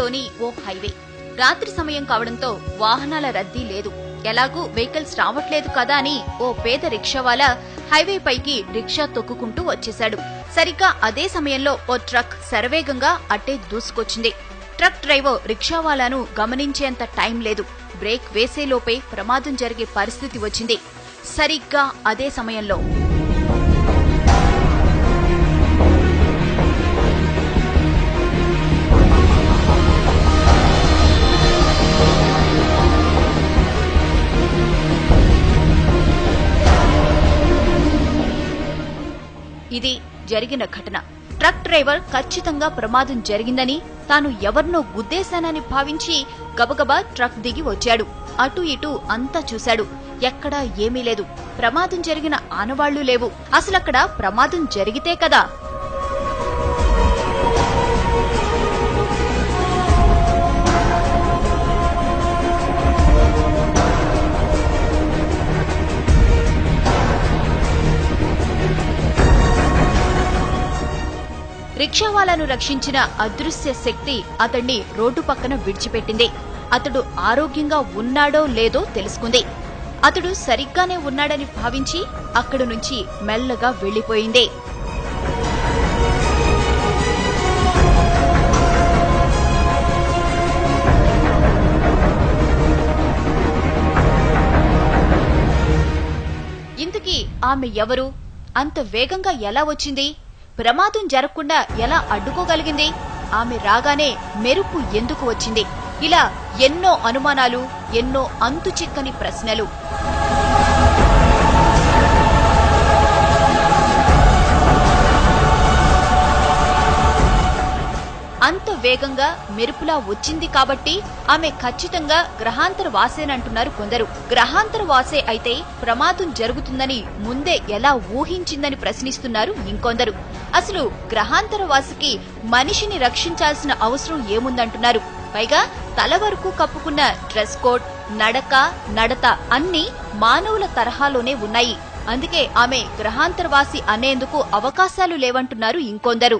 అమెరికాలోని ఓ హైవే. రాత్రి సమయం కావడంతో వాహనాల రద్దీ లేదు. ఎలాగూ వెహికల్స్ రావట్లేదు కదా అని ఓ పేద రిక్షావాలా హైవే పైకి రిక్షా తొక్కుకుంటూ వచ్చేశాడు. సరిగ్గా అదే సమయంలో ఓ ట్రక్ శరవేగంగా అట్టే దూసుకొచ్చింది. ట్రక్ డ్రైవర్ రిక్షావాలాను గమనించేంత టైం లేదు. బ్రేక్ వేసేలోపే ప్రమాదం జరిగే పరిస్థితి వచ్చింది. సరిగ్గా అదే సమయంలో ఇది జరిగిన ఘటన. ట్రక్ డ్రైవర్ ఖచ్చితంగా ప్రమాదం జరిగిందని, తాను ఎవరినో గుద్దేశానని భావించి గబగబా ట్రక్ దిగి వచ్చాడు. అటు ఇటు అంతా చూశాడు. ఎక్కడా ఏమీ లేదు. ప్రమాదం జరిగిన ఆనవాళ్లు లేవు. అసలక్కడ ప్రమాదం జరిగితే కదా. రిక్షావాలాను రక్షించిన అదృశ్య శక్తి అతణ్ణి రోడ్డు పక్కన విడిచిపెట్టింది. అతడు ఆరోగ్యంగా ఉన్నాడో లేదో తెలుసుకుంది. అతడు సరిగ్గానే ఉన్నాడని భావించి అక్కడి నుంచి మెల్లగా వెళ్లిపోయింది. ఇంతకీ ఆమె ఎవరు? అంత వేగంగా ఎలా వచ్చింది? ప్రమాదం జరగకుండా ఎలా అడ్డుకోగలిగింది? ఆమె రాగానే మెరుపు ఎందుకు వచ్చింది? ఇలా ఎన్నో అనుమానాలు, ఎన్నో అంతుచిక్కని ప్రశ్నలు. అంత వేగంగా మెరుపులా వచ్చింది కాబట్టి ఆమె ఖచ్చితంగా గ్రహాంతర వాసేనంటున్నారు కొందరు. గ్రహాంతర వాసే అయితే ప్రమాదం జరుగుతుందని ముందే ఎలా ఊహించిందని ప్రశ్నిస్తున్నారు ఇంకొందరు. అసలు గ్రహాంతర వాసికి మనిషిని రక్షించాల్సిన అవసరం ఏముందంటున్నారు. పైగా తల వరకు కప్పుకున్న డ్రెస్ కోడ్, నడక, నడత అన్నీ మానవుల తరహాలోనే ఉన్నాయి. అందుకే ఆమె గ్రహాంతరవాసి అనేందుకు అవకాశాలు లేవంటున్నారు ఇంకొందరు.